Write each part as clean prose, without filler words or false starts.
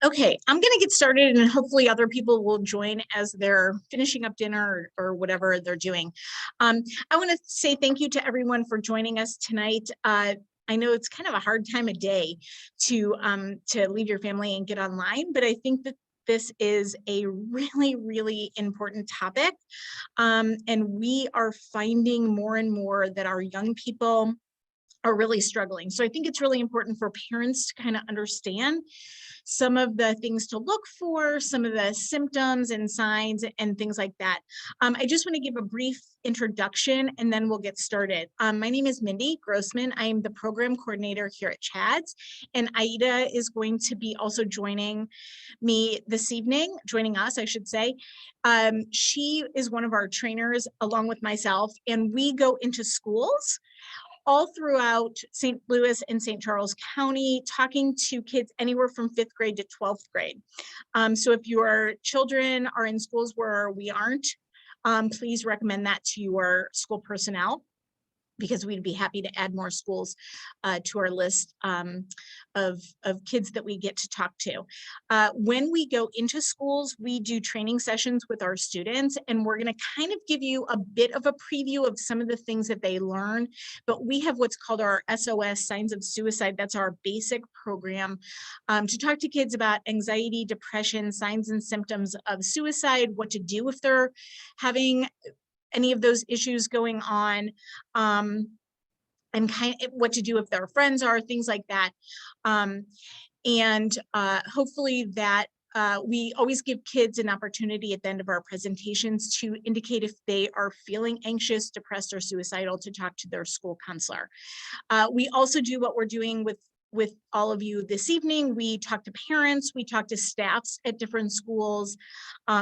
Okay, I'm going to get started and hopefully other people will join as they're finishing up dinner or whatever they're doing. I want to say thank you to everyone for joining us tonight. I know it's kind of a hard time of day to leave your family and get online, but I think that this is a really, really important topic. And we are finding more and more that our young people are really struggling. So I think it's really important for parents to kind of understand some of the things to look for, some of the symptoms and signs and things like that. I just want to give a brief introduction and then we'll get started. My name is Mindy Grossman. I am the program coordinator here at CHADS, and Aida is going to be also joining me this evening, joining us, I should say. She is one of our trainers along with myself, and we go into schools all throughout St. Louis and St. Charles County, talking to kids anywhere from 5th grade to 12th grade. So if your children are in schools where we aren't, please recommend that to your school personnel, because we'd be happy to add more schools to our list of kids that we get to talk to. When we go into schools, we do training sessions with our students, and we're going to kind of give you a bit of a preview of some of the things that they learn. But we have what's called our SOS, Signs of Suicide. That's our basic program to talk to kids about anxiety, depression, signs and symptoms of suicide, what to do if they're having any of those issues going on, and kind of what to do if their friends are, things like that. Hopefully that we always give kids an opportunity at the end of our presentations to indicate if they are feeling anxious, depressed, or suicidal to talk to their school counselor. We also do what we're doing with all of you this evening. We talk to parents, we talk to staffs at different schools,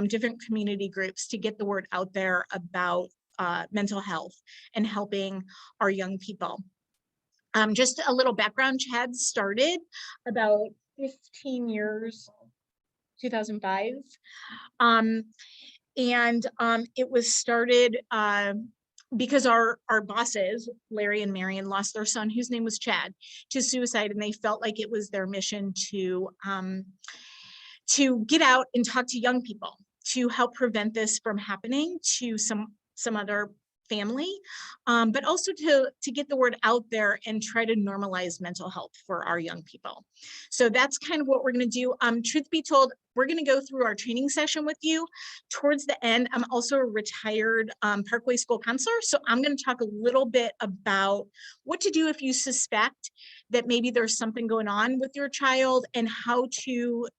different community groups to get the word out there about mental health and helping our young people. Just a little background, CHAD started about 15 years, 2005. It was started because our bosses, Larry and Marion, lost their son, whose name was Chad, to suicide, and they felt like it was their mission to get out and talk to young people to help prevent this from happening to some other family, but also to get the word out there and try to normalize mental health for our young people. So that's kind of what we're going to do. Truth be told, we're going to go through our training session with you. Towards the end, I'm also a retired Parkway School counselor, so I'm going to talk a little bit about what to do if you suspect that maybe there's something going on with your child, and how to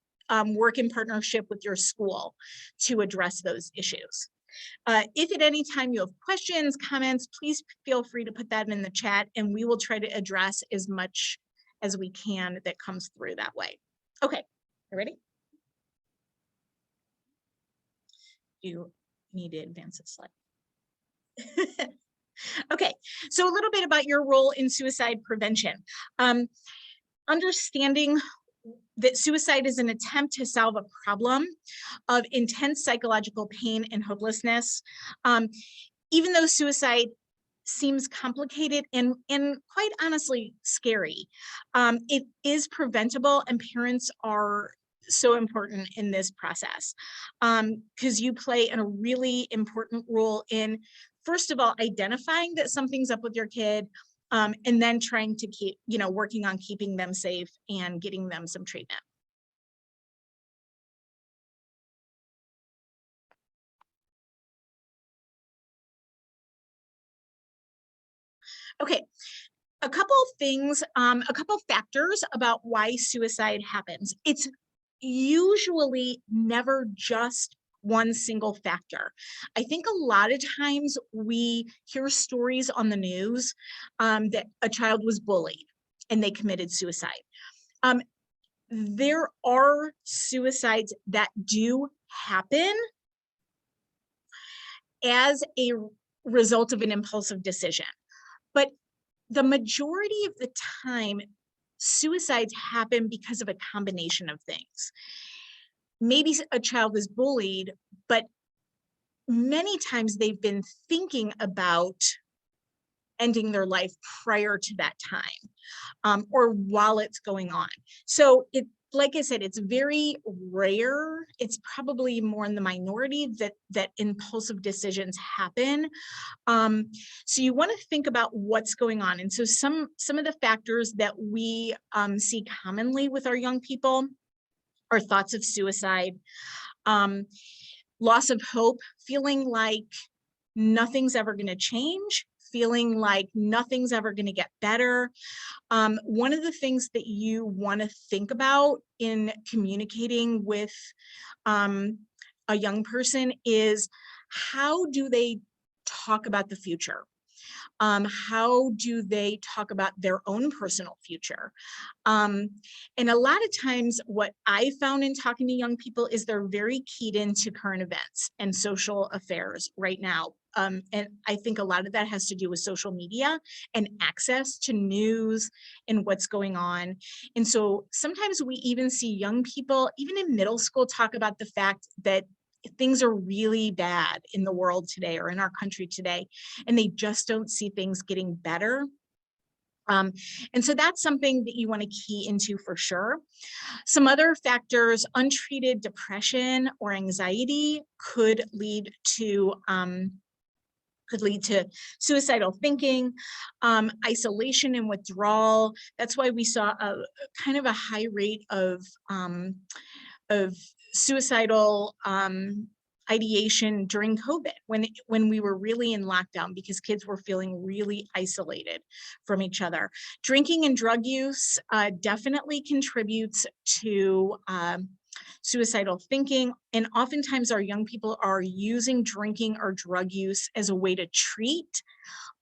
work in partnership with your school to address those issues. If at any time you have questions, comments, please feel free to put that in the chat, and we will try to address as much as we can that comes through that way. Okay, you ready? You need to advance the slide. Okay, so a little bit about your role in suicide prevention. Understanding that suicide is an attempt to solve a problem of intense psychological pain and hopelessness. Even though suicide seems complicated and quite honestly scary, it is preventable, and parents are so important in this process, because you play a really important role in, first of all, identifying that something's up with your kid, and then trying to keep, working on keeping them safe and getting them some treatment. Okay, a couple things, a couple factors about why suicide happens. It's usually never just one single factor. I think a lot of times we hear stories on the news that a child was bullied and they committed suicide. There are suicides that do happen as a result of an impulsive decision, but the majority of the time, suicides happen because of a combination of things. Maybe a child is bullied, but many times they've been thinking about ending their life prior to that time, or while it's going on. So like I said, it's very rare. It's probably more in the minority that impulsive decisions happen. So you want to think about what's going on. And so some of the factors that we see commonly with our young people are thoughts of suicide, loss of hope, feeling like nothing's ever going to change, feeling like nothing's ever going to get better. One of the things that you want to think about in communicating with a young person is, how do they talk about the future? How do they talk about their own personal future? And a lot of times what I found in talking to young people is they're very keyed into current events and social affairs right now. And I think a lot of that has to do with social media and access to news and what's going on. And so sometimes we even see young people, even in middle school, talk about the fact that things are really bad in the world today or in our country today, and they just don't see things getting better. And so that's something that you want to key into for sure. Some other factors, untreated depression or anxiety could lead to suicidal thinking, isolation and withdrawal. That's why we saw a kind of a high rate of suicidal ideation during COVID, when we were really in lockdown, because kids were feeling really isolated from each other. Drinking and drug use definitely contributes to suicidal thinking. And oftentimes our young people are using drinking or drug use as a way to treat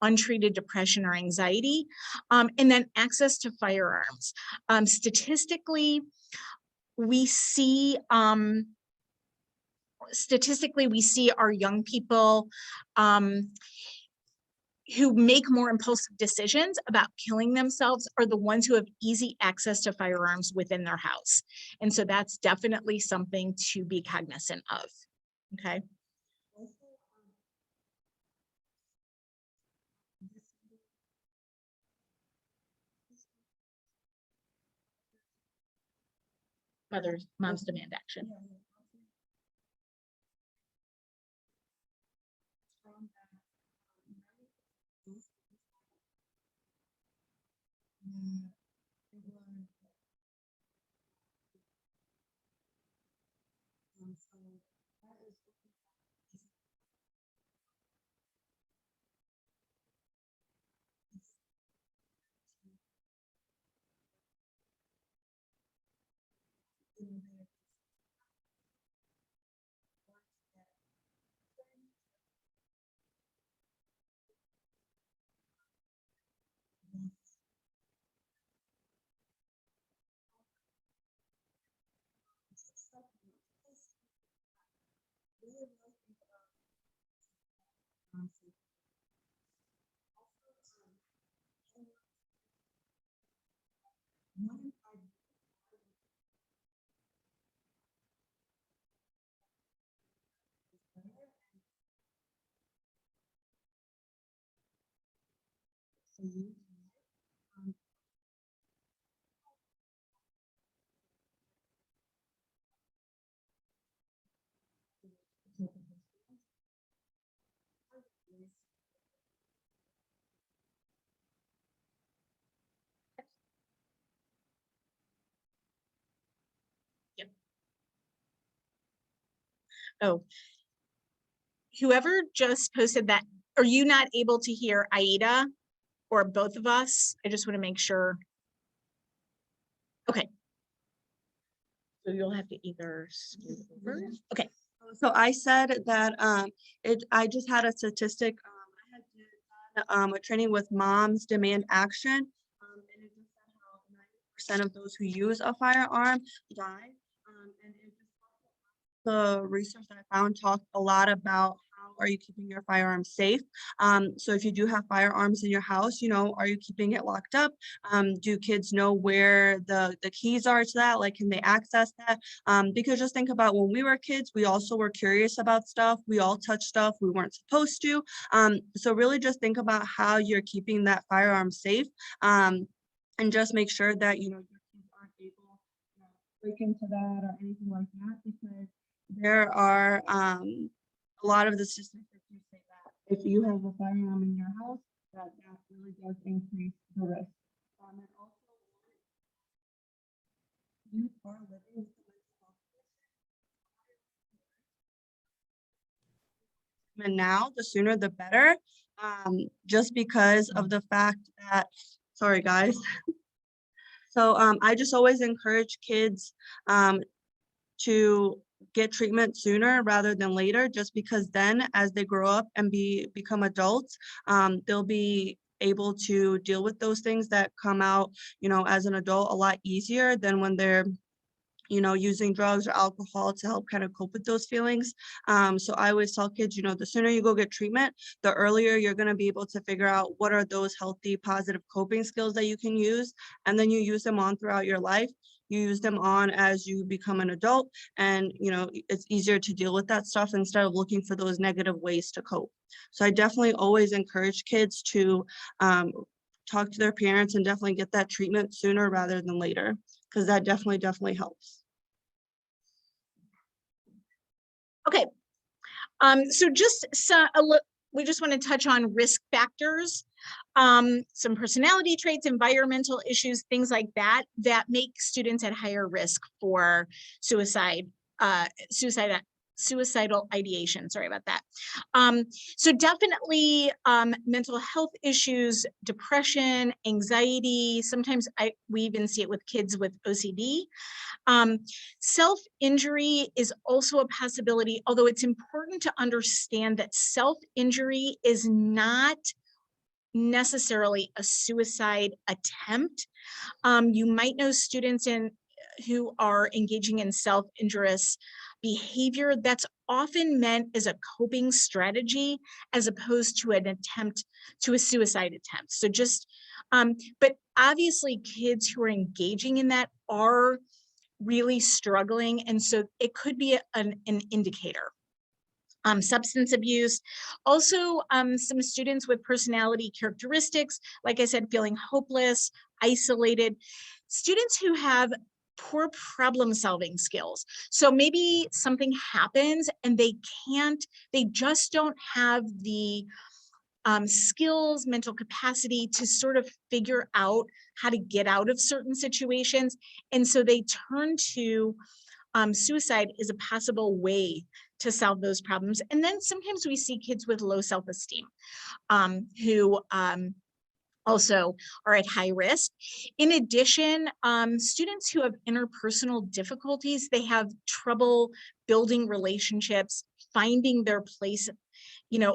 untreated depression or anxiety. And then access to firearms. Statistically, we see our young people who make more impulsive decisions about killing themselves are the ones who have easy access to firearms within their house. And so that's definitely something to be cognizant of. Okay. Mom's demand action. Yep. Oh, whoever just posted that, are you not able to hear Aida or both of us? I just want to make sure. Okay. So you'll have to either scoot over. Okay. So I said that I just had a statistic. I had done, a training with Moms Demand Action, and it just said how 90% of those who use a firearm die. And it just the research that I found talked a lot about how are you keeping your firearms safe. So if you do have firearms in your house, are you keeping it locked up? Do kids know where the keys are to that? Like, can they access that? Because just think about when we were kids, we also were curious about stuff. We all touched stuff we weren't supposed to. So really just think about how you're keeping that firearm safe, and just make sure that, your kids aren't able break into that or anything like that, because there are a lot of the statistics that do say that if you have a firearm in your house, that really does increase the risk. And also, youth are living with the mental health and now, the sooner the better, just because of the fact that, sorry guys. So I just always encourage kids to get treatment sooner rather than later, just because then as they grow up and become adults, they'll be able to deal with those things that come out, as an adult a lot easier than when they're using drugs or alcohol to help kind of cope with those feelings. So I always tell kids, the sooner you go get treatment, the earlier you're going to be able to figure out what are those healthy, positive coping skills that you can use. And then you use them on throughout your life. You use them on as you become an adult, and it's easier to deal with that stuff instead of looking for those negative ways to cope. So I definitely always encourage kids to talk to their parents and definitely get that treatment sooner rather than later, because that definitely helps. Okay, so we just want to touch on risk factors, some personality traits, environmental issues, things like that, that make students at higher risk for suicidal ideation. Sorry about that. So definitely mental health issues, depression, anxiety. Sometimes we even see it with kids with OCD. Self-injury is also a possibility, although it's important to understand that self-injury is not necessarily a suicide attempt. You might know students who are engaging in self-injurious behavior that's often meant as a coping strategy as opposed to an attempt to a suicide attempt. So but obviously kids who are engaging in that are really struggling, and so it could be an indicator. Substance abuse, also some students with personality characteristics, like I said, feeling hopeless, isolated, students who have poor problem solving skills. So maybe something happens and they just don't have the skills, mental capacity to sort of figure out how to get out of certain situations. And so they turn to suicide as a possible way to solve those problems. And then sometimes we see kids with low self-esteem who also are at high risk. In addition, students who have interpersonal difficulties, they have trouble building relationships, finding their place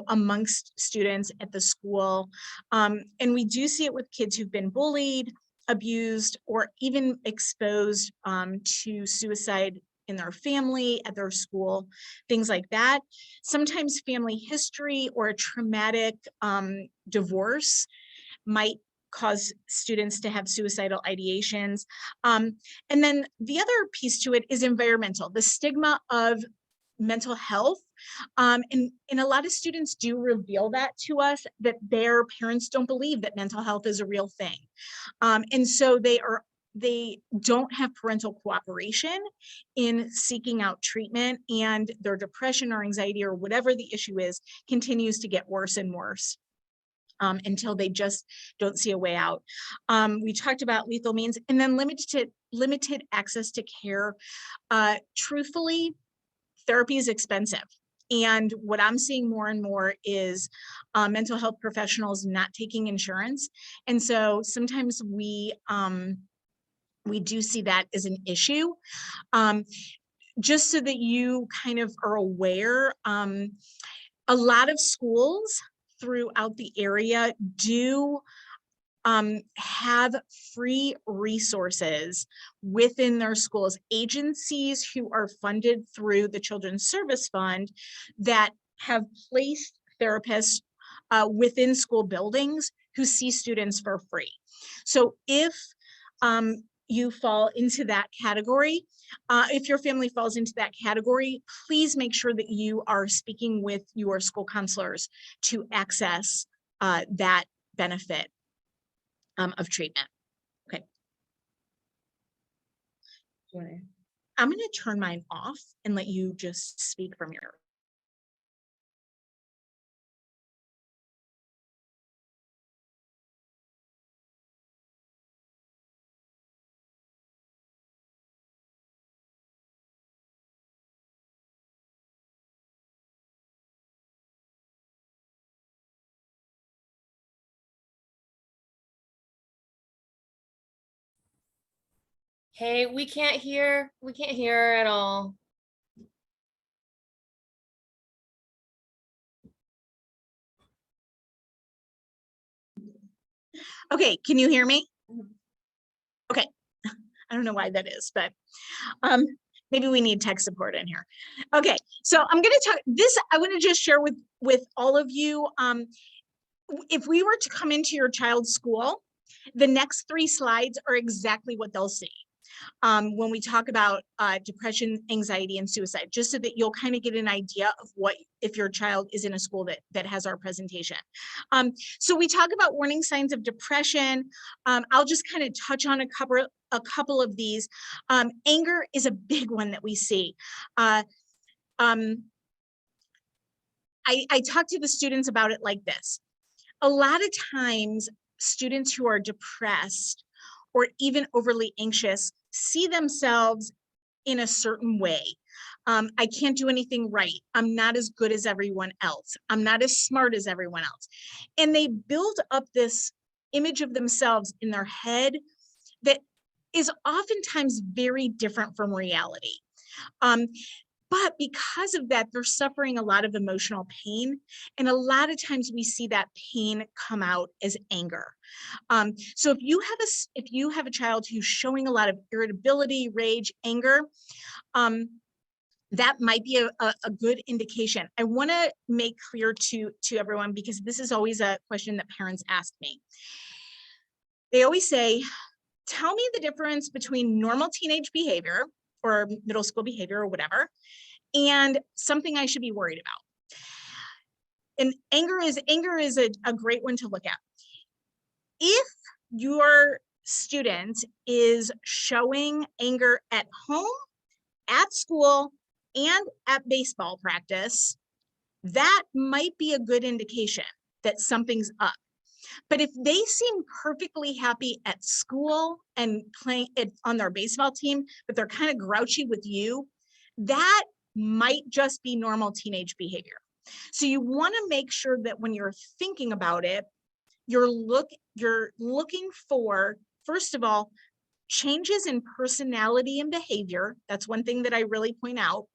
amongst students at the school. And we do see it with kids who've been bullied, abused, or even exposed to suicide in their family, at their school, things like that. Sometimes family history or a traumatic divorce might cause students to have suicidal ideations. And then the other piece to it is environmental, the stigma of mental health. And a lot of students do reveal that to us, that their parents don't believe that mental health is a real thing. And so they don't have parental cooperation in seeking out treatment, and their depression or anxiety or whatever the issue is continues to get worse and worse. Until they just don't see a way out. We talked about lethal means, and then limited access to care. Truthfully, therapy is expensive. And what I'm seeing more and more is mental health professionals not taking insurance. And so sometimes we do see that as an issue. Just so that you kind of are aware, a lot of schools throughout the area do have free resources within their schools, agencies who are funded through the Children's Service Fund that have placed therapists within school buildings who see students for free. So if you fall into that category, if your family falls into that category, please make sure that you are speaking with your school counselors to access that benefit of treatment. Okay. I'm going to turn mine off and let you just speak from your. Hey, we can't hear her at all. Okay, can you hear me? Okay, I don't know why that is, but um, maybe we need tech support in here. Okay, so I'm going to talk this. I want to just share with all of you. If we were to come into your child's school, the next 3 slides are exactly what they'll see. When we talk about depression, anxiety, and suicide, just so that you'll kind of get an idea of what if your child is in a school that has our presentation. So we talk about warning signs of depression. I'll just kind of touch on a couple of these. Anger is a big one that we see. I talk to the students about it like this. A lot of times, students who are depressed or even overly anxious see themselves in a certain way. I can't do anything right. I'm not as good as everyone else. I'm not as smart as everyone else. And they build up this image of themselves in their head that is oftentimes very different from reality. But because of that, they're suffering a lot of emotional pain. And a lot of times we see that pain come out as anger. So if you have a child who's showing a lot of irritability, rage, anger, that might be a good indication. I want to make clear to everyone, because this is always a question that parents ask me. They always say, tell me the difference between normal teenage behavior or middle school behavior or whatever, and something I should be worried about. And anger is a great one to look at. If your student is showing anger at home, at school, and at baseball practice, that might be a good indication that something's up. But if they seem perfectly happy at school and playing it on their baseball team, but they're kind of grouchy with you, that might just be normal teenage behavior. So you want to make sure that when you're thinking about it, you're looking for, first of all, changes in personality and behavior. That's one thing that I really point out.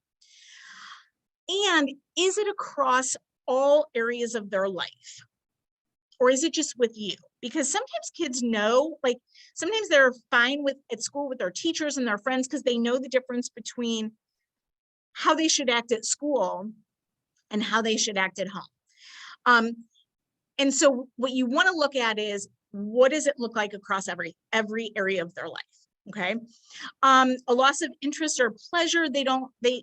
And is it across all areas of their life? Or is it just with you? Because sometimes kids know, like sometimes they're fine at school with their teachers and their friends because they know the difference between how they should act at school and how they should act at home. And so what you want to look at is, what does it look like across every area of their life? Okay. A loss of interest or pleasure.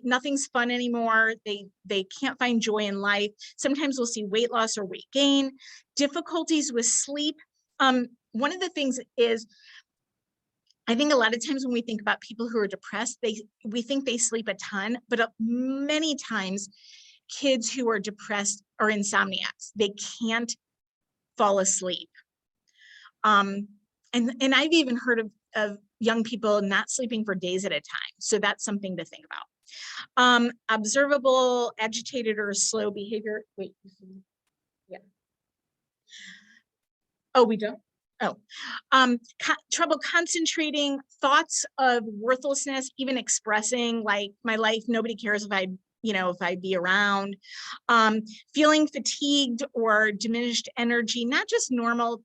Nothing's fun anymore. They can't find joy in life. Sometimes we'll see weight loss or weight gain, difficulties with sleep. One of the things is, I think a lot of times when we think about people who are depressed, we think they sleep a ton, but many times kids who are depressed are insomniacs. They can't fall asleep. And I've even heard of young people not sleeping for days at a time. So that's something to think about. Observable, agitated, or slow behavior. Wait, yeah. Oh, we don't? Oh, trouble concentrating, thoughts of worthlessness, even expressing like my life, nobody cares if I'd be around, feeling fatigued or diminished energy, not just normal.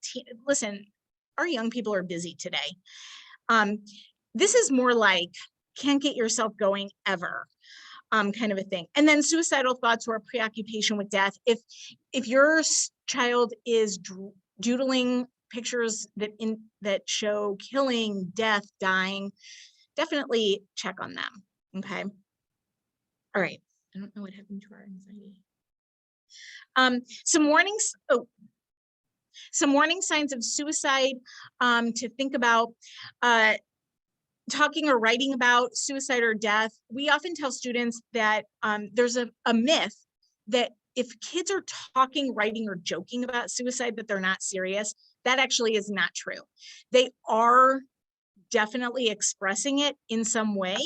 Listen, our young people are busy today. This is more like can't get yourself going ever, kind of a thing. And then suicidal thoughts or preoccupation with death. If your child is doodling pictures that show killing, death, dying, definitely check on them. Okay. All right. I don't know what happened to our anxiety. Some warning signs of suicide to think about. talking or writing about suicide or death, we often tell students that there's a myth that if kids are talking, writing, or joking about suicide, that they're not serious. That actually is not true. They are definitely expressing it in some way.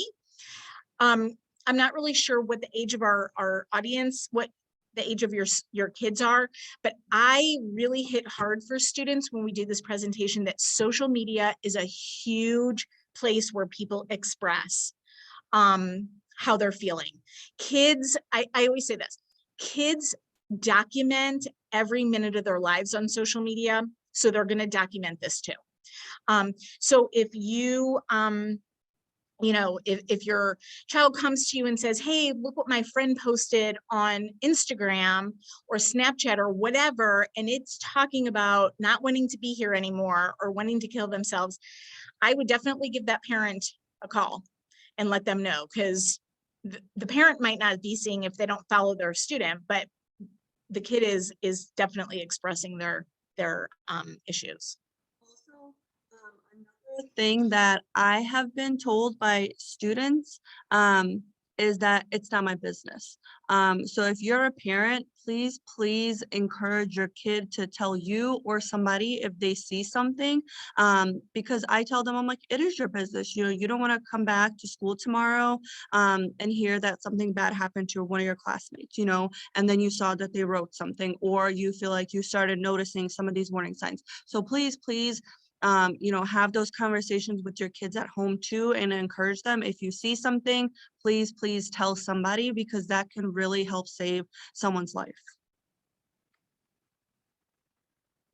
I'm not really sure what the age of our audience, what the age of your kids are, but I really hit hard for students when we do this presentation that social media is a huge place where people express how they're feeling. Kids, I always say this, kids document every minute of their lives on social media, so they're going to document this too. So if you, you know, if your child comes to you and says, hey, look what my friend posted on Instagram or Snapchat or whatever, and it's talking about not wanting to be here anymore or wanting to kill themselves, I would definitely give that parent a call and let them know, because the parent might not be seeing if they don't follow their student, but the kid is definitely expressing their issues. Also, another thing that I have been told by students is that it's not my business. So if you're a parent, please encourage your kid to tell you or somebody if they see something, because I tell them, I'm like, it is your business. You know, you don't want to come back to school tomorrow and hear that something bad happened to one of your classmates, you know, and then you saw that they wrote something, or you feel like you started noticing some of these warning signs. So please, you know, have those conversations with your kids at home too, and encourage them. If you see something, please tell somebody, because that can really help save someone's life.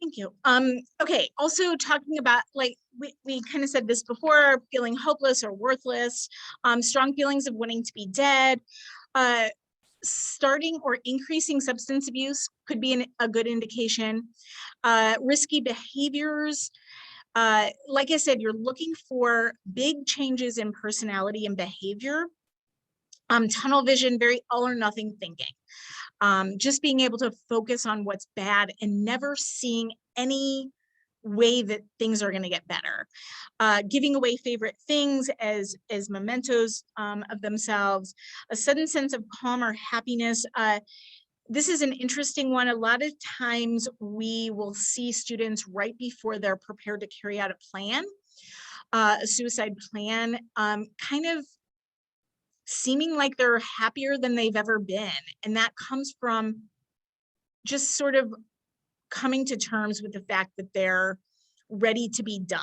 Thank you. Okay, also talking about, like, we kind of said this before, feeling hopeless or worthless, strong feelings of wanting to be dead, starting or increasing substance abuse could be a good indication, risky behaviors. Like I said, you're looking for big changes in personality and behavior. Tunnel vision, very all or nothing thinking. Just being able to focus on what's bad and never seeing any way that things are going to get better. Giving away favorite things as mementos of themselves. A sudden sense of calm or happiness. This is an interesting one. A lot of times we will see students right before they're prepared to carry out a plan, a suicide plan, kind of seeming like they're happier than they've ever been. And that comes from just sort of coming to terms with the fact that they're ready to be done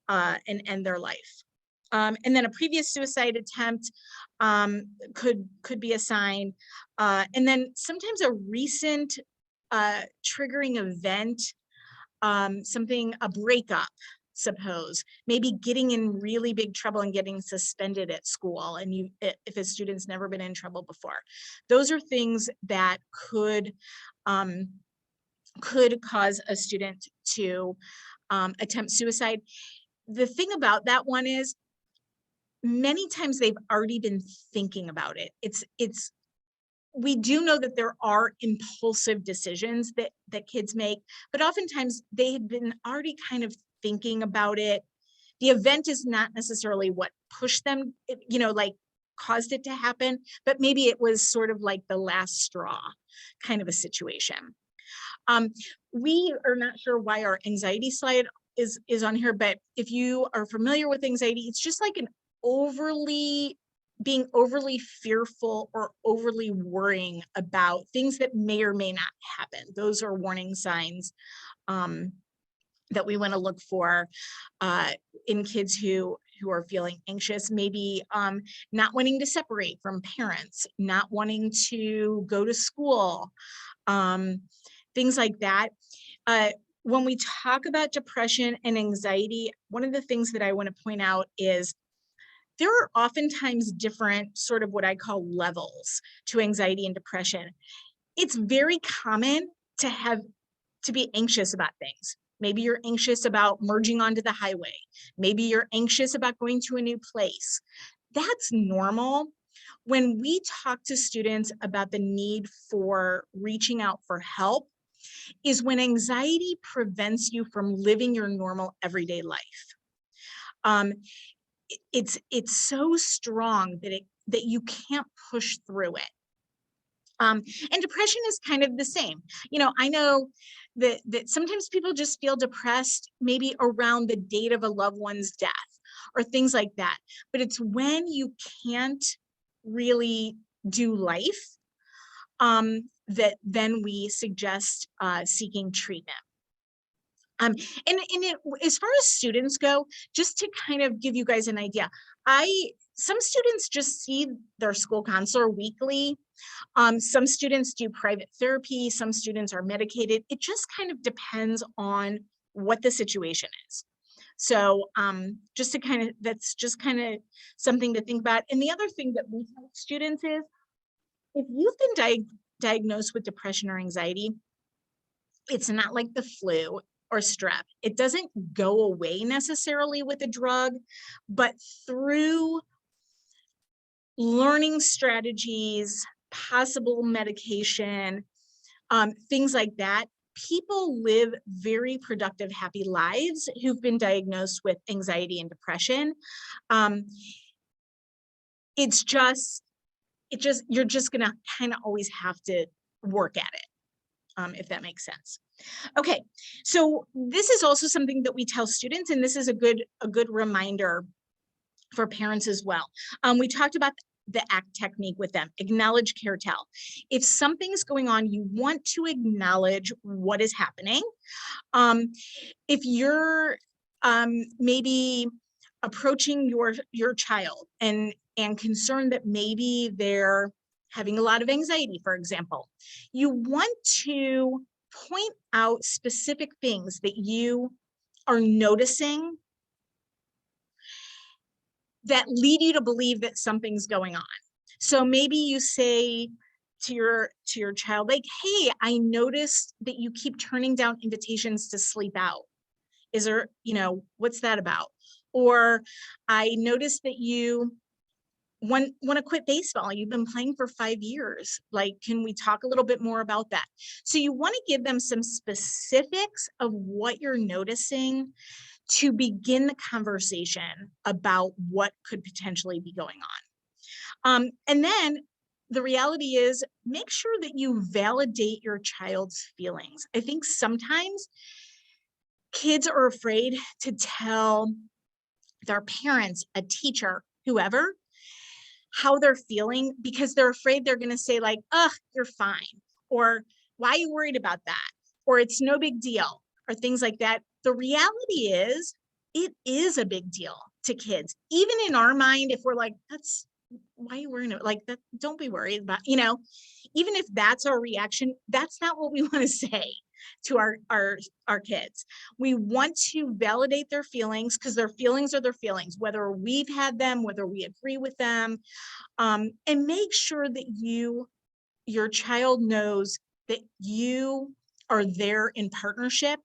and end their life. And then a previous suicide attempt could be a sign. And then sometimes a recent triggering event, a breakup, suppose, maybe getting in really big trouble and getting suspended at school, and if a student's never been in trouble before. Those are things that could cause a student to attempt suicide. The thing about that one is many times they've already been thinking about it. We do know that there are impulsive decisions that kids make, but oftentimes they had been already kind of thinking about it. The event is not necessarily what pushed them, you know, like caused it to happen, but maybe it was sort of like the last straw kind of a situation. We are not sure why our anxiety slide is on here, but if you are familiar with anxiety, it's just like being overly fearful or overly worrying about things that may or may not happen. Those are warning signs that we want to look for in kids who are feeling anxious, maybe not wanting to separate from parents, not wanting to go to school, things like that. When we talk about depression and anxiety, one of the things that I want to point out is there are oftentimes different sort of what I call levels to anxiety and depression. It's very common to be anxious about things. Maybe you're anxious about merging onto the highway. Maybe you're anxious about going to a new place. That's normal. When we talk to students about the need for reaching out for help, is when anxiety prevents you from living your normal everyday life. it's so strong that you can't push through it. And depression is kind of the same. I know that sometimes people just feel depressed maybe around the date of a loved one's death or things like that. But it's when you can't really do life that then we suggest seeking treatment. As far as students go, just to kind of give you guys an idea, some students just see their school counselor weekly. Some students do private therapy. Some students are medicated. It just kind of depends on what the situation is. So that's just kind of something to think about. And the other thing that we tell students is, if you've been diagnosed with depression or anxiety, it's not like the flu or strep. It doesn't go away necessarily with a drug, but through learning strategies, possible medication, things like that, people live very productive, happy lives who've been diagnosed with anxiety and depression. You're just gonna kind of always have to work at it, if that makes sense. Okay, so this is also something that we tell students, and this is a good reminder for parents as well. We talked about the ACT technique with them, acknowledge, care, tell. If something's going on, you want to acknowledge what is happening. If you're maybe approaching your child and concerned that maybe they're having a lot of anxiety, for example, you want to point out specific things that you are noticing that lead you to believe that something's going on. So maybe you say to your child, like, hey, I noticed that you keep turning down invitations to sleep out. Is there, what's that about? Or I noticed that you want to quit baseball. You've been playing for 5 years. Like, can we talk a little bit more about that? So you want to give them some specifics of what you're noticing to begin the conversation about what could potentially be going on. And then the reality is, make sure that you validate your child's feelings. I think sometimes kids are afraid to tell their parents, a teacher, whoever, how they're feeling, because they're afraid they're going to say like, ugh, you're fine, or why are you worried about that, or it's no big deal, or things like that. The reality is, it is a big deal to kids. Even in our mind, if we're like, why are you worrying about, like, that, don't be worried about, even if that's our reaction, that's not what we want to say to our kids. We want to validate their feelings, because their feelings are their feelings, whether we've had them, whether we agree with them, and make sure that your child knows that you are there in partnership.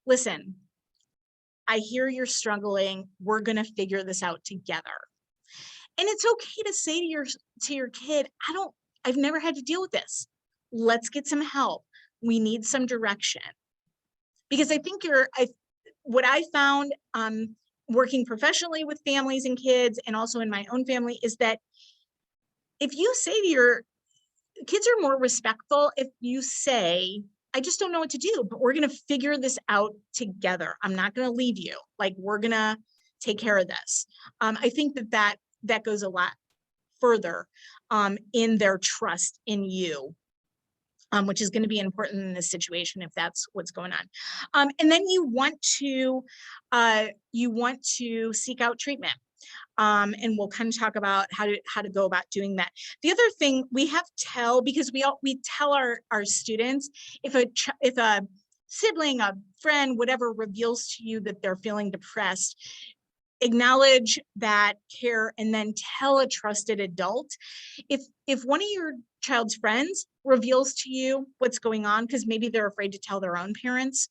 Listen, I hear you're struggling. We're going to figure this out together. And it's okay to say to your kid, I've never had to deal with this. Let's get some help. We need some direction. Because I think what I found working professionally with families and kids, and also in my own family, is that if you say to your kids, are more respectful if you say, I just don't know what to do, but we're going to figure this out together. I'm not going to leave you. Like, we're going to take care of this. I think that goes a lot further in their trust in you, which is going to be important in this situation if that's what's going on. And then you want to seek out treatment. And we'll kind of talk about how to go about doing that. The other thing we have to tell, because we tell our students, if a sibling, a friend, whatever, reveals to you that they're feeling depressed, acknowledge that, care, and then tell a trusted adult. If one of your child's friends reveals to you what's going on, because maybe they're afraid to tell their own parents,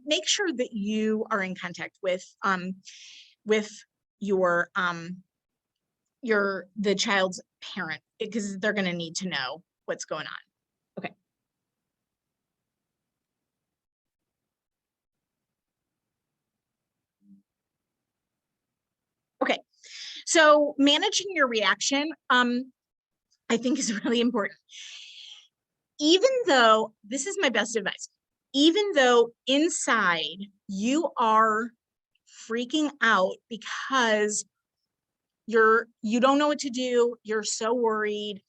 make sure that you are in contact with the child's parent, because they're going to need to know what's going on. Okay. Okay. So managing your reaction, I think is really important. Even though, this is my best advice, even though inside you are freaking out because you don't know what to do, you're so worried,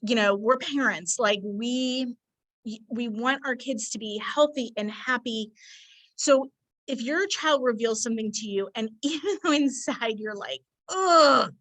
you know, we're parents, like we want our kids to be healthy and happy. So if your child reveals something to you, and even though inside you're like, ugh,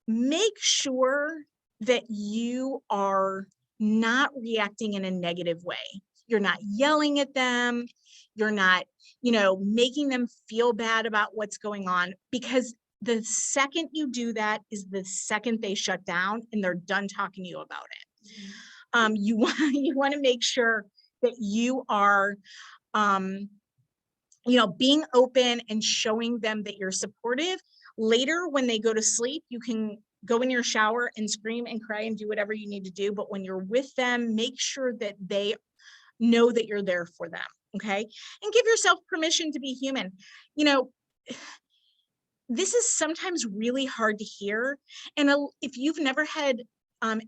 make sure that you are not reacting in a negative way. You're not yelling at them. You're not, you know, making them feel bad about what's going on, because the second you do that is the second they shut down and they're done talking to you about it. You want to make sure that you are, you know, being open and showing them that you're supportive. Later, when they go to sleep, you can go in your shower and scream and cry and do whatever you need to do. But when you're with them, make sure that they know that you're there for them. Okay. And give yourself permission to be human. You know, this is sometimes really hard to hear. And if you've never had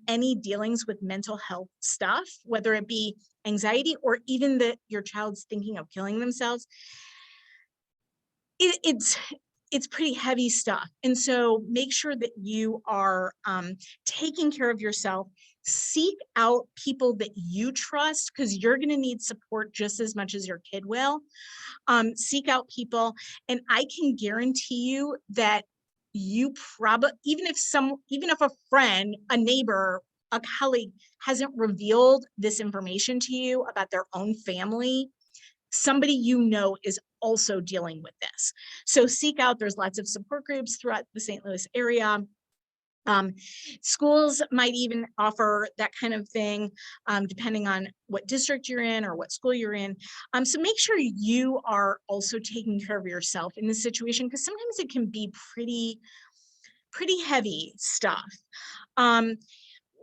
any dealings with mental health stuff, whether it be anxiety or even that your child's thinking of killing themselves, it's pretty heavy stuff. And so make sure that you are taking care of yourself. Seek out people that you trust, because you're going to need support just as much as your kid will. Seek out people, and I can guarantee you that you probably, even if a friend, a neighbor, a colleague hasn't revealed this information to you about their own family, somebody you know is also dealing with this. So seek out, there's lots of support groups throughout the St. Louis area. Schools might even offer that kind of thing, depending on what district you're in or what school you're in. So make sure you are also taking care of yourself in this situation, because sometimes it can be pretty heavy stuff.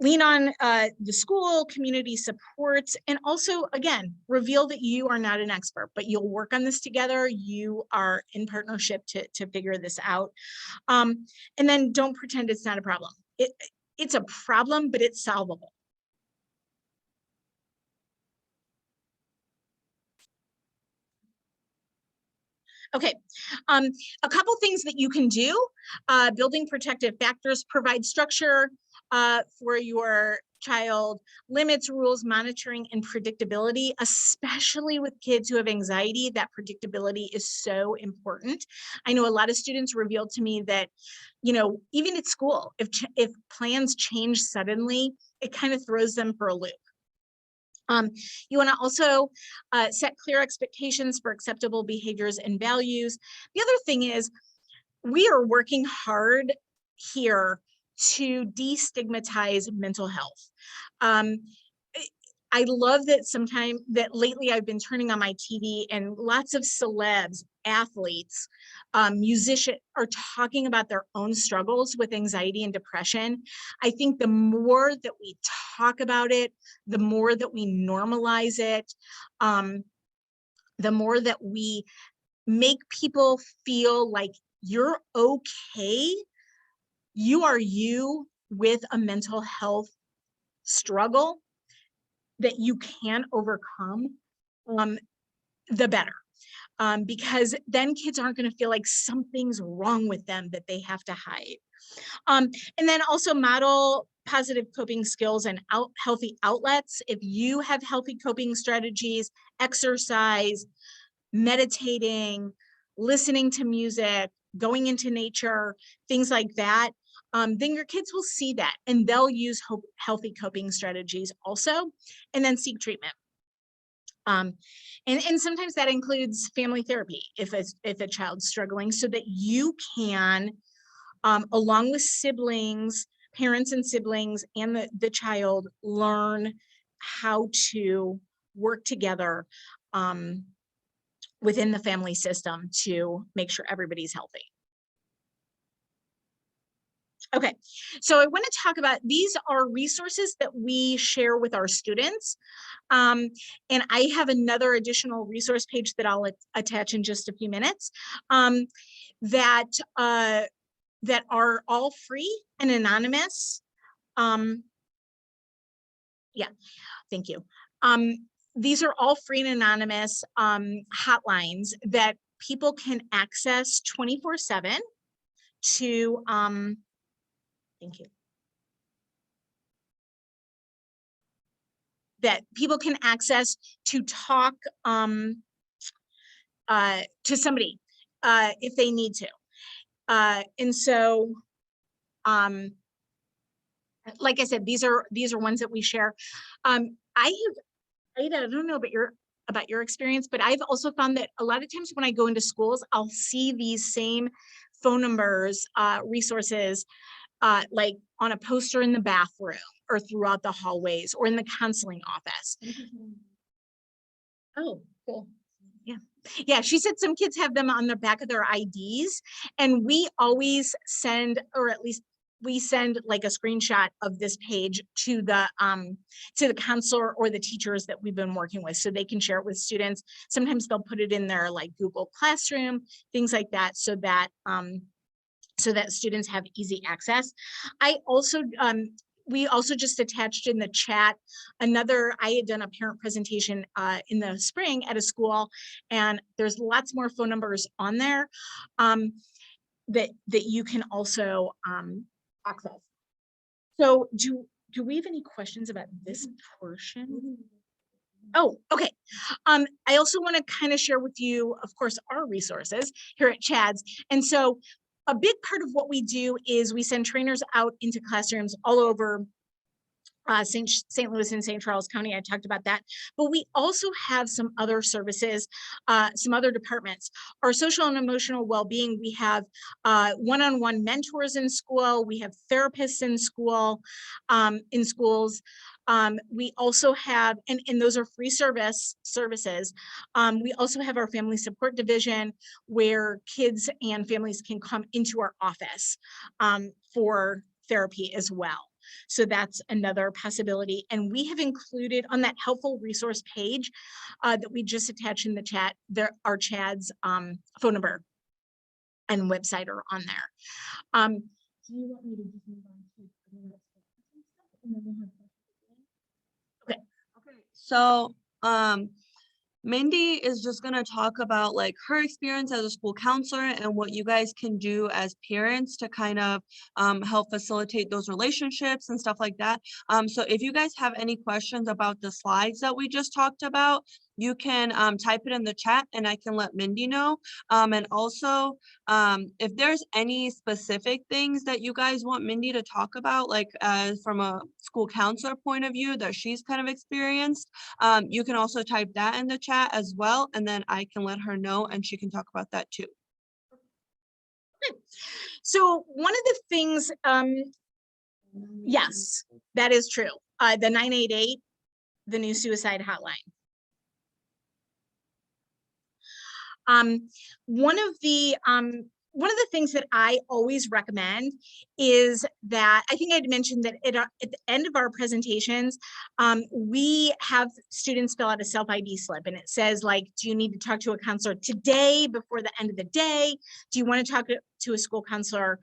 Lean on the school, community supports, and also, again, reveal that you are not an expert, but you'll work on this together. You are in partnership to figure this out. And then don't pretend it's not a problem. It's a problem, but it's solvable. Okay, a couple things that you can do. Building protective factors, provide structure for your child, limits, rules, monitoring, and predictability, especially with kids who have anxiety. That predictability is so important. I know a lot of students revealed to me that, you know, even at school, if plans change suddenly, it kind of throws them for a loop. You want to also set clear expectations for acceptable behaviors and values. The other thing is, we are working hard here to destigmatize mental health. I love that lately I've been turning on my TV and lots of celebs, athletes, musicians are talking about their own struggles with anxiety and depression. I think the more that we talk about it, the more that we normalize it, the more that we make people feel like you're okay, you are you with a mental health struggle that you can overcome, the better. Because then kids aren't going to feel like something's wrong with them that they have to hide. And then also model positive coping skills and healthy outlets. If you have healthy coping strategies, exercise, meditating, listening to music, going into nature, things like that, then your kids will see that and they'll use healthy coping strategies also, and then seek treatment. And sometimes that includes family therapy if a child's struggling, so that you can, along with siblings, parents and siblings, and the child, learn how to work together within the family system to make sure everybody's healthy. Okay, so I want to talk about, these are resources that we share with our students. And I have another additional resource page that I'll attach in just a few minutes, that that are all free and anonymous. Yeah, thank you. These are all free and anonymous hotlines that people can access 24/7 to, thank you. That people can access to talk to somebody if they need to. And so, like I said, these are ones that we share. Ada, I don't know about your experience, but I've also found that a lot of times when I go into schools, I'll see these same phone numbers, resources, like on a poster in the bathroom or throughout the hallways or in the counseling office. Oh, cool. Yeah. Yeah, she said some kids have them on the back of their IDs, and we always send, or at least we send like a screenshot of this page to the counselor or the teachers that we've been working with so they can share it with students. Sometimes they'll put it in their like Google Classroom, things like that, so that students have easy access. I also we also just attached in the chat I had done a parent presentation in the spring at a school, and there's lots more phone numbers on there that you can also access. So do we have any questions about this portion? Oh, okay. I also want to kind of share with you, of course, our resources here at CHADS. And so a big part of what we do is we send trainers out into classrooms all over St. Louis and St. Charles County. I talked about that, but we also have some other services, some other departments. Our social and emotional well-being, we have one-on-one mentors in school. We have therapists in school, in schools. We also have, and those are free services. We also have our family support division where kids and families can come into our office for therapy as well. So that's another possibility. And we have included on that helpful resource page that we just attached in the chat, there are CHAD's phone number and website are on there. Do you want me to just move on to okay. Okay, so Mindy is just going to talk about like her experience as a school counselor and what you guys can do as parents to kind of help facilitate those relationships and stuff like that. So if you guys have any questions about the slides that we just talked about, you can type it in the chat and I can let Mindy know. And also, if there's any specific things that you guys want Mindy to talk about, like from a school counselor point of view that she's kind of experienced, you can also type that in the chat as well. And then I can let her know and she can talk about that too. So one of the things, yes, that is true. The 988, the new suicide hotline. One of the things that I always recommend is that, I think I'd mentioned that at the end of our presentations, we have students fill out a self-ID slip and it says like, do you need to talk to a counselor today before the end of the day? Do you want to talk to a school counselor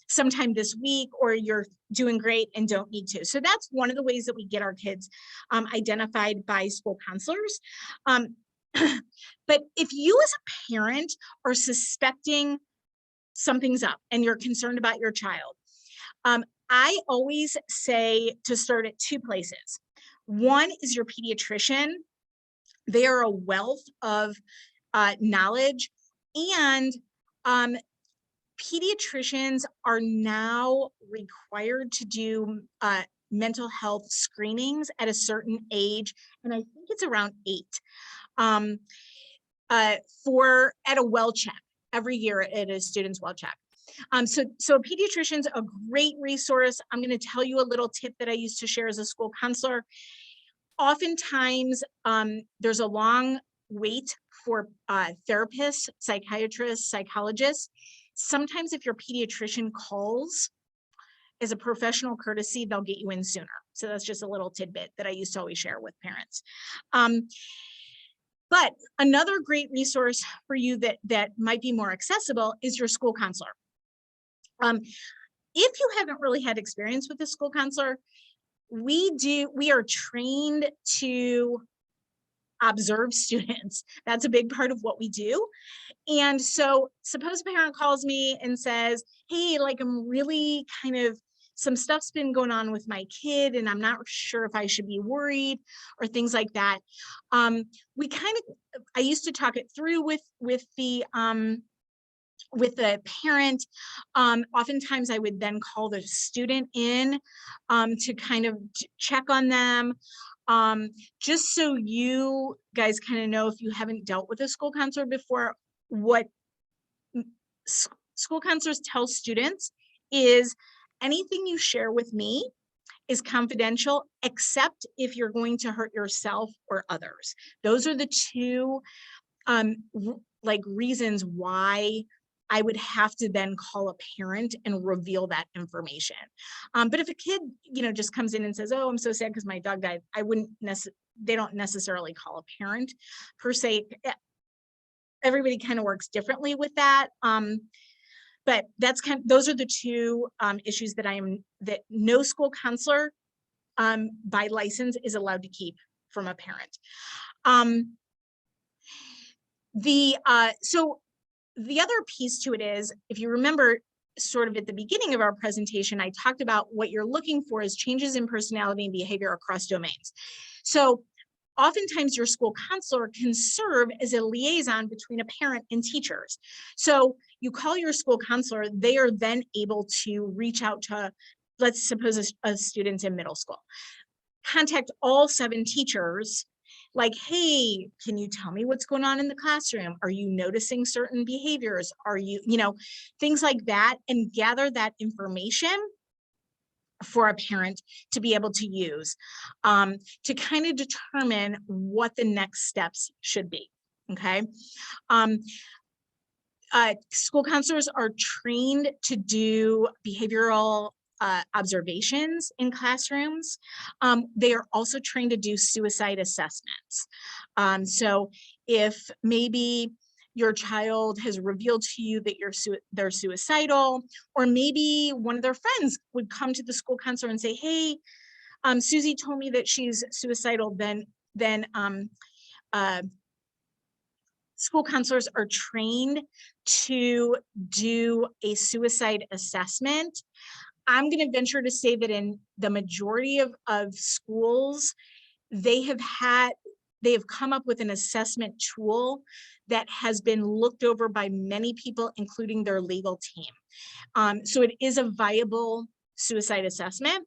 sometime this week, or you're doing great and don't need to? So that's one of the ways that we get our kids identified by school counselors. But if you as a parent are suspecting something's up and you're concerned about your child, I always say to start at two places. One is your pediatrician. They are a wealth of knowledge, and pediatricians are now required to do mental health screenings at a certain age, and I think it's around 8. At a well check every year at a student's well check. So a pediatrician's a great resource. I'm going to tell you a little tip that I used to share as a school counselor. Oftentimes, there's a long wait for therapists, psychiatrists, psychologists. Sometimes if your pediatrician calls as a professional courtesy, they'll get you in sooner. So that's just a little tidbit that I used to always share with parents. But another great resource for you that might be more accessible is your school counselor. If you haven't really had experience with a school counselor, we are trained to observe students. That's a big part of what we do. And so suppose a parent calls me and says, hey, like I'm really kind of, some stuff's been going on with my kid and I'm not sure if I should be worried or things like that. We kind of, I used to talk it through with the parent. Oftentimes I would then call the student in to kind of check on them. Just so you guys kind of know, if you haven't dealt with a school counselor before, what school counselors tell students is anything you share with me is confidential, except if you're going to hurt yourself or others. Those are the two like reasons why I would have to then call a parent and reveal that information. But if a kid, just comes in and says, oh, I'm so sad because my dog died, I wouldn't they don't necessarily call a parent per se. Everybody kind of works differently with that. But that's those are the two issues that no school counselor by license is allowed to keep from a parent. So the other piece to it is, if you remember sort of at the beginning of our presentation, I talked about what you're looking for is changes in personality and behavior across domains. So oftentimes your school counselor can serve as a liaison between a parent and teachers. So you call your school counselor, they are then able to reach out to, let's suppose a student's in middle school, contact all 7 teachers, like, hey, can you tell me what's going on in the classroom? Are you noticing certain behaviors? Are you, things like that, and gather that information for a parent to be able to use to kind of determine what the next steps should be. Okay. School counselors are trained to do behavioral observations in classrooms. They are also trained to do suicide assessments. So if maybe your child has revealed to you that they're suicidal, or maybe one of their friends would come to the school counselor and say, hey, Susie told me that she's suicidal, then school counselors are trained to do a suicide assessment. I'm going to venture to say that in the majority of schools, they have come up with an assessment tool that has been looked over by many people, including their legal team. So it is a viable suicide assessment.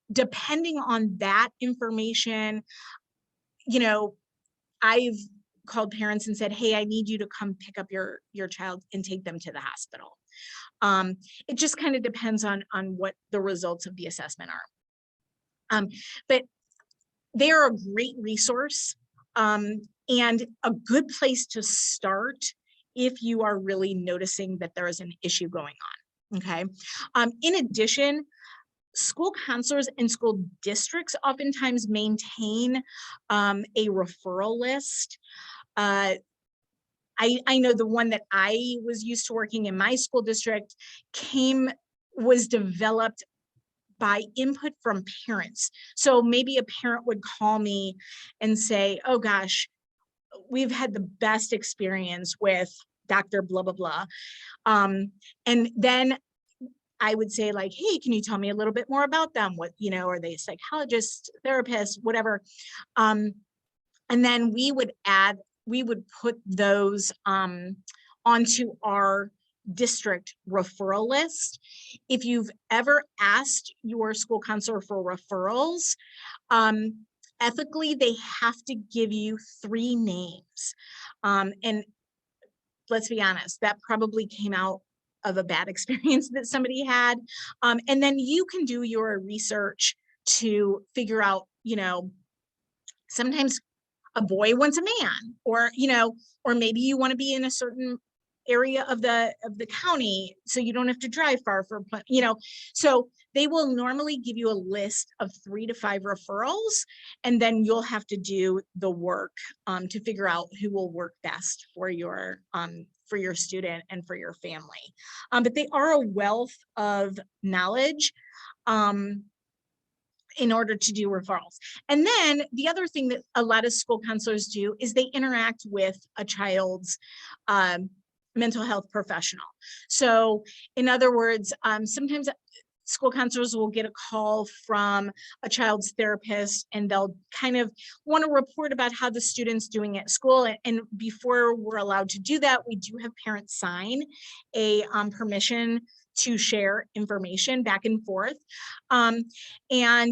Depending on that information, I've called parents and said, hey, I need you to come pick up your child and take them to the hospital. It just kind of depends on what the results of the assessment are. But they are a great resource and a good place to start if you are really noticing that there is an issue going on. Okay. In addition, school counselors and school districts oftentimes maintain a referral list. I know the one that I was used to working in my school district was developed by input from parents. So maybe a parent would call me and say, oh gosh, we've had the best experience with Dr. blah, blah, blah. And then I would say like, hey, can you tell me a little bit more about them? What, are they psychologists, therapists, whatever? And then we would put those onto our district referral list. If you've ever asked your school counselor for referrals, ethically, they have to give you 3 names. And let's be honest, that probably came out of a bad experience that somebody had. And then you can do your research to figure out, sometimes a boy wants a man, or maybe you want to be in a certain area of the county, so you don't have to drive far for, you know, so they will normally give you a list of 3 to 5 referrals, and then you'll have to do the work to figure out who will work best for your student and for your family. But they are a wealth of knowledge in order to do referrals. And then the other thing that a lot of school counselors do is they interact with a child's mental health professional. So in other words, sometimes school counselors will get a call from a child's therapist, and they'll kind of want to report about how the student's doing at school. And before we're allowed to do that, we do have parents sign a permission to share information back and forth. And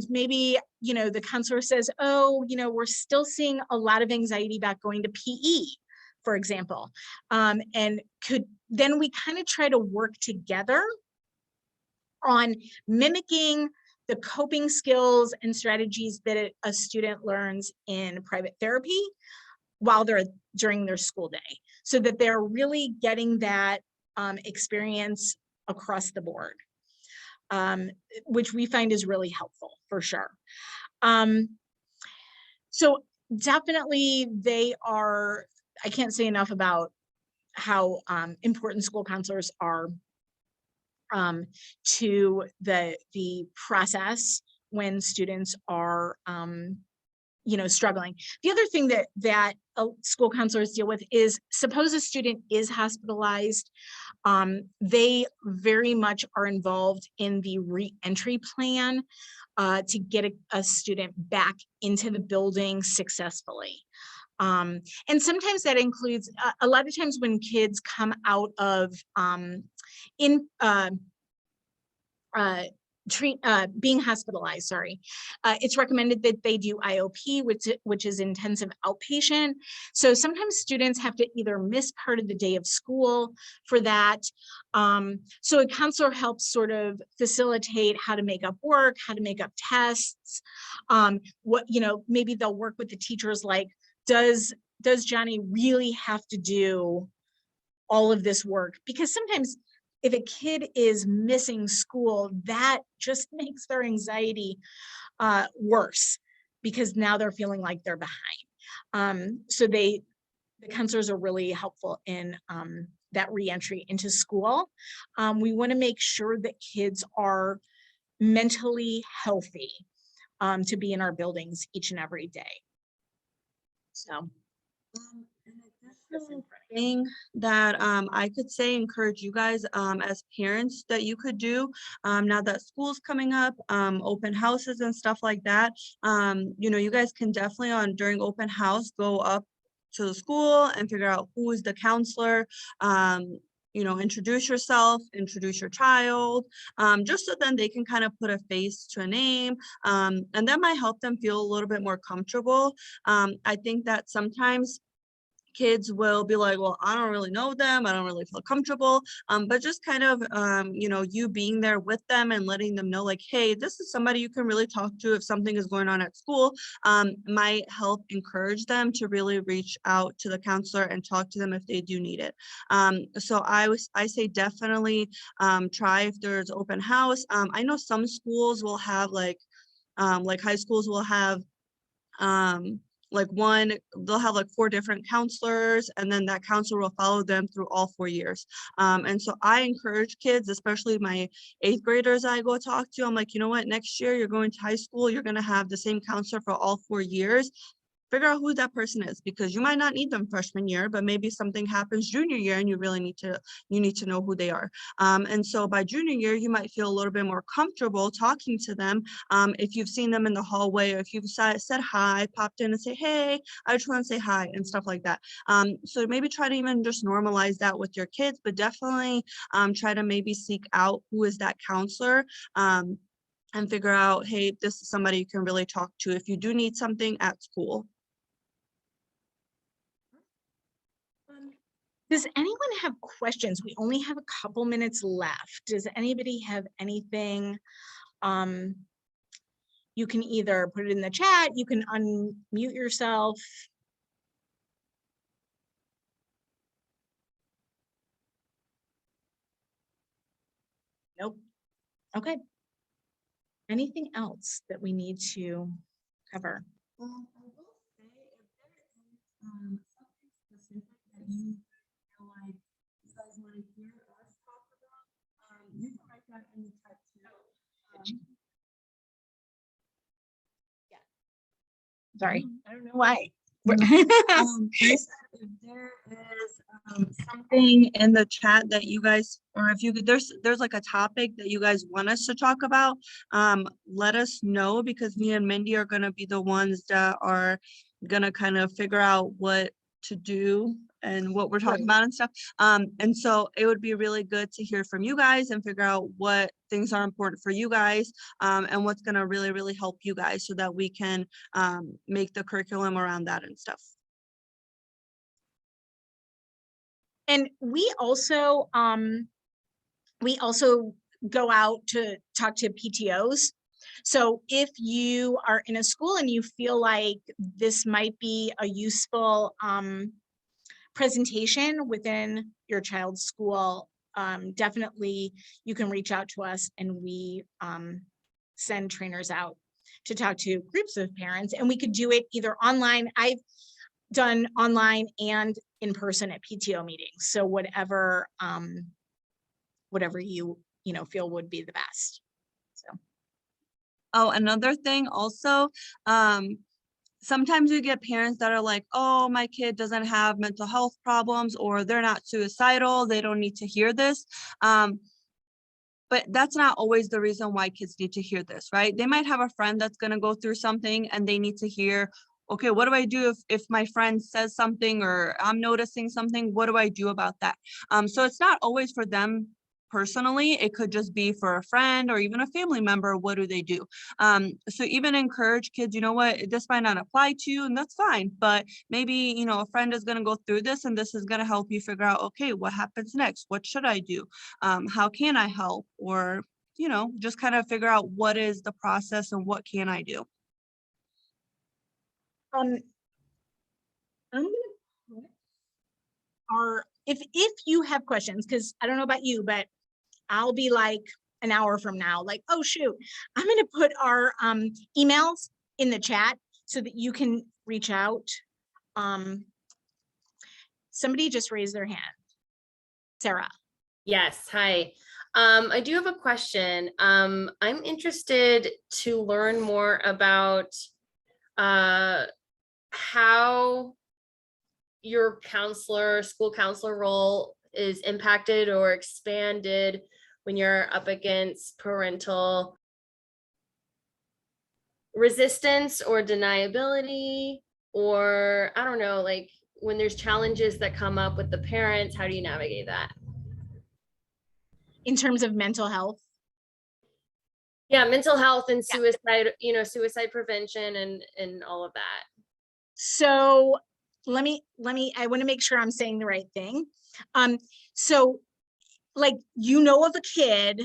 maybe, you know, the counselor says, oh, you know, we're still seeing a lot of anxiety about going to PE, for example. And then we kind of try to work together on mimicking the coping skills and strategies that a student learns in private therapy while they're during their school day, so that they're really getting that experience across the board, which we find is really helpful for sure. So definitely they are, I can't say enough about how important school counselors are to the process when students are you know, struggling. The other thing that school counselors deal with is, suppose a student is hospitalized, they very much are involved in the re-entry plan to get a student back into the building successfully. And sometimes that includes, a lot of times when kids come out of being hospitalized, it's recommended that they do IOP, which is intensive outpatient. So sometimes students have to either miss part of the day of school for that. So a counselor helps sort of facilitate how to make up work, how to make up tests. What, you know, maybe they'll work with the teachers, like, does Johnny really have to do all of this work? Because sometimes if a kid is missing school, that just makes their anxiety worse, because now they're feeling like they're behind. So the counselors are really helpful in that reentry into school. We want to make sure that kids are mentally healthy to be in our buildings each and every day. So. Thing that I could say, encourage you guys as parents that you could do now that school's coming up, open houses and stuff like that. You know, you guys can definitely during open house go up to the school and figure out who is the counselor. You know, introduce yourself, introduce your child, just so then they can kind of put a face to a name, and that might help them feel a little bit more comfortable. I think that sometimes kids will be like, well, I don't really know them, I don't really feel comfortable, but just kind of, you know, you being there with them and letting them know, like, hey, this is somebody you can really talk to if something is going on at school, might help encourage them to really reach out to the counselor and talk to them if they do need it. So I say definitely try if there's open house. I know some schools will have like high schools will have they'll have like 4 different counselors, and then that counselor will follow them through all 4 years. And so I encourage kids, especially my 8th graders I go talk to, I'm like, you know what, next year you're going to high school, you're going to have the same counselor for all 4 years. Figure out who that person is, because you might not need them freshman year, but maybe something happens junior year and you really need to know who they are. And so by junior year, you might feel a little bit more comfortable talking to them. If you've seen them in the hallway, or if you've said hi, popped in and say, hey, I just want to say hi and stuff like that. So maybe try to even just normalize that with your kids, but definitely try to maybe seek out who is that counselor. And figure out, hey, this is somebody you can really talk to if you do need something at school. Does anyone have questions? We only have a couple minutes left. Does anybody have anything? You can either put it in the chat, you can unmute yourself. Nope. Okay. Anything else that we need to cover? I will say if there is something specific that you feel like you guys want to hear us talk about, you can write that in the chat too. Sorry, I don't know why. I said if there is something in the chat that you guys, or if you could, there's like a topic that you guys want us to talk about, let us know, because me and Mindy are gonna be the ones that are gonna kind of figure out what to do and what we're talking about and stuff. And so it would be really good to hear from you guys and figure out what things are important for you guys, and what's gonna really, really help you guys so that we can make the curriculum around that and stuff. And we also go out to talk to PTOs. So if you are in a school and you feel like this might be a useful presentation within your child's school, definitely you can reach out to us, and we send trainers out to talk to groups of parents, and we could do it either online. I've done online and in person at PTO meetings. So whatever you feel would be the best. So. Oh, another thing also, sometimes you get parents that are like, oh, my kid doesn't have mental health problems, or they're not suicidal, they don't need to hear this. But that's not always the reason why kids need to hear this, right? They might have a friend that's going to go through something and they need to hear, okay, what do I do if my friend says something, or I'm noticing something, what do I do about that? So it's not always for them personally, it could just be for a friend or even a family member. What do they do? So even encourage kids, you know what, this might not apply to you, and that's fine, but maybe, a friend is going to go through this, and this is going to help you figure out, okay, what happens next? What should I do? How can I help? Or, just kind of figure out what is the process and what can I do? I'm gonna put if you have questions, because I don't know about you, but I'll be like an hour from now, like, oh shoot, I'm going to put our emails in the chat so that you can reach out. Somebody just raised their hand. Sarah. Yes, hi. I do have a question. I'm interested to learn more about how your school counselor role is impacted or expanded when you're up against parental resistance or deniability, or I don't know, like when there's challenges that come up with the parents, how do you navigate that? In terms of mental health? Yeah, mental health and suicide, suicide prevention and all of that. So I want to make sure I'm saying the right thing. So like, of a kid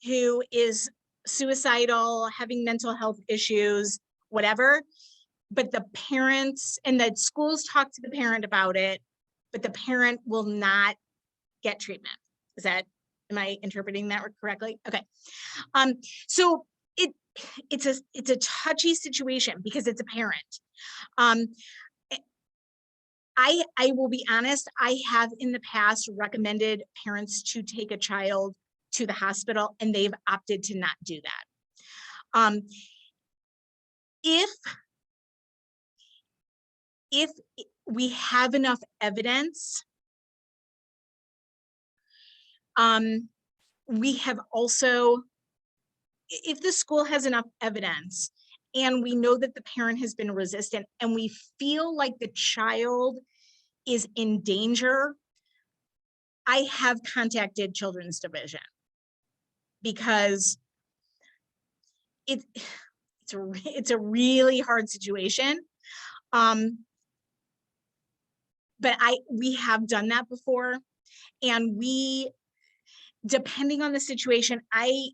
who is suicidal, having mental health issues, whatever, but the parents and the schools talk to the parent about it, but the parent will not get treatment. Am I interpreting that correctly? Okay. So it's a touchy situation because it's a parent. I will be honest, I have in the past recommended parents to take a child to the hospital, and they've opted to not do that. If we have enough evidence, we have also, if the school has enough evidence and we know that the parent has been resistant and we feel like the child is in danger, I have contacted Children's Division, because it's a really hard situation. But we have done that before, and depending on the situation,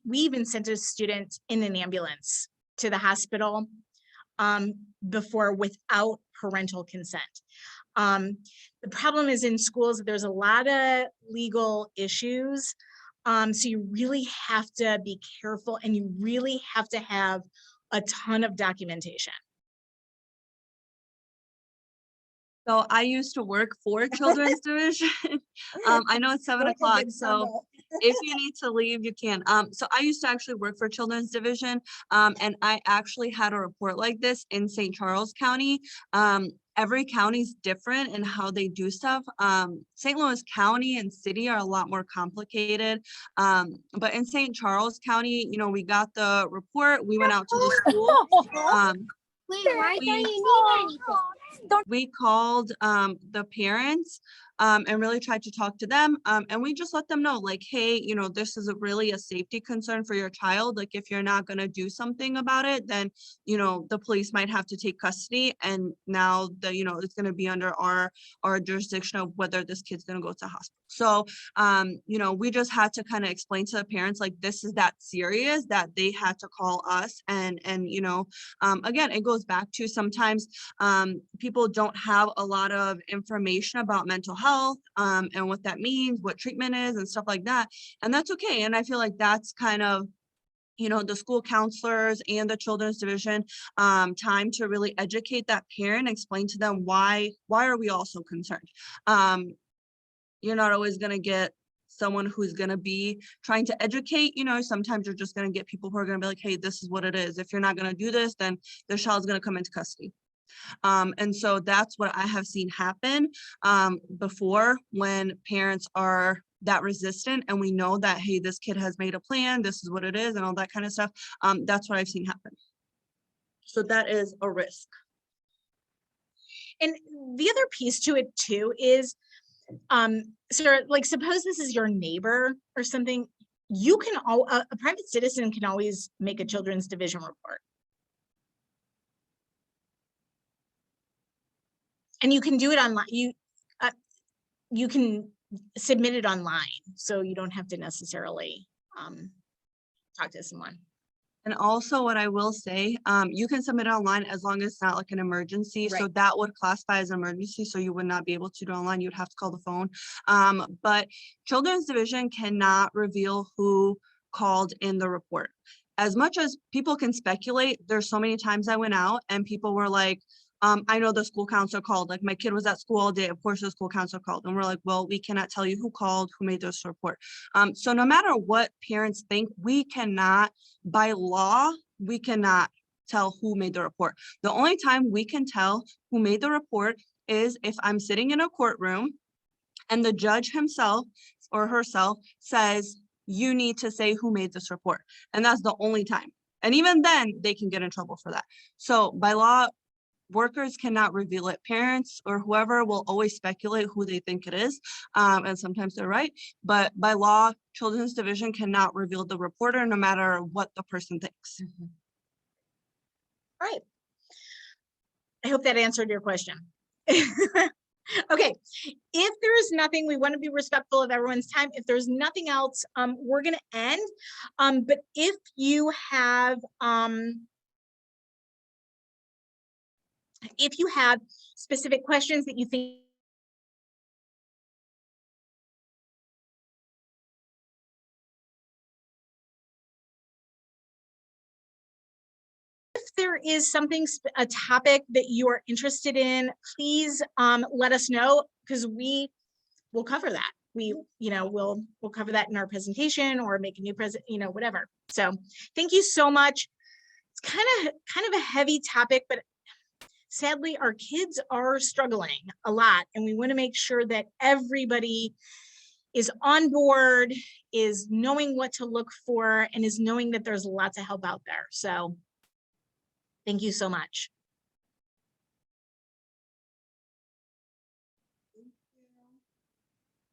we even sent a student in an ambulance to the hospital before without parental consent. The problem is in schools, there's a lot of legal issues So you really have to be careful, and you really have to have a ton of documentation. So I used to work for Children's Division. I know it's 7 o'clock, so if you need to leave, you can. So I used to actually work for Children's Division, and I actually had a report like this in St. Charles County. Every county is different in how they do stuff. St. Louis County and city are a lot more complicated. But in St. Charles County, we got the report, we went out to the school. We called the parents and really tried to talk to them, and we just let them know, like, hey, this is really a safety concern for your child. Like, if you're not going to do something about it, then the police might have to take custody, and now it's going to be under our jurisdiction of whether this kid's going to go to hospital. So we just had to kind of explain to the parents, like, this is that serious that they had to call us. And again, it goes back to sometimes people don't have a lot of information about mental health and what that means, what treatment is, and stuff like that. And that's okay. And I feel like that's kind of the school counselors and the Children's Division time to really educate that parent, explain to them why are we all so concerned. You're not always going to get someone who's going to be trying to educate. Sometimes you're just going to get people who are going to be like, hey, this is what it is. If you're not going to do this, then the child's going to come into custody. And so that's what I have seen happen before, when parents are that resistant and we know that, hey, this kid has made a plan, this is what it is, and all that kind of stuff. That's what I've seen happen. So that is a risk. And the other piece to it too is, Sarah, like, suppose this is your neighbor or something, you can a private citizen can always make a Children's Division report. And you can do it online. You can submit it online, so you don't have to necessarily talk to someone. And also, what I will say, you can submit it online as long as it's not like an emergency. Right. So that would classify as an emergency. So you would not be able to do it online. You'd have to call the phone. But Children's Division cannot reveal who called in the report. As much as people can speculate, there's so many times I went out and people were like, I know the school counselor called, like, my kid was at school all day. Of course, the school counselor called. And we're like, well, we cannot tell you who called, who made this report. So no matter what parents think, we cannot, by law, we cannot tell who made the report. The only time we can tell who made the report is if I'm sitting in a courtroom and the judge himself or herself says, you need to say who made this report. And that's the only time. And even then, they can get in trouble for that. So by law, workers cannot reveal it. Parents or whoever will always speculate who they think it is. And sometimes they're right. But by law, Children's Division cannot reveal the reporter, no matter what the person thinks. Mm-hmm. Right. I hope that answered your question. Okay, if there is nothing, we want to be respectful of everyone's time. If there's nothing else, we're going to end. But if you have specific questions that you think there is something, a topic that you are interested in, please let us know, because we will cover that. We'll cover that in our presentation or make a new whatever. So thank you so much. It's kind of a heavy topic, but sadly our kids are struggling a lot, and we want to make sure that everybody is on board, is knowing what to look for, and is knowing that there's lots of help out there. So thank you so much.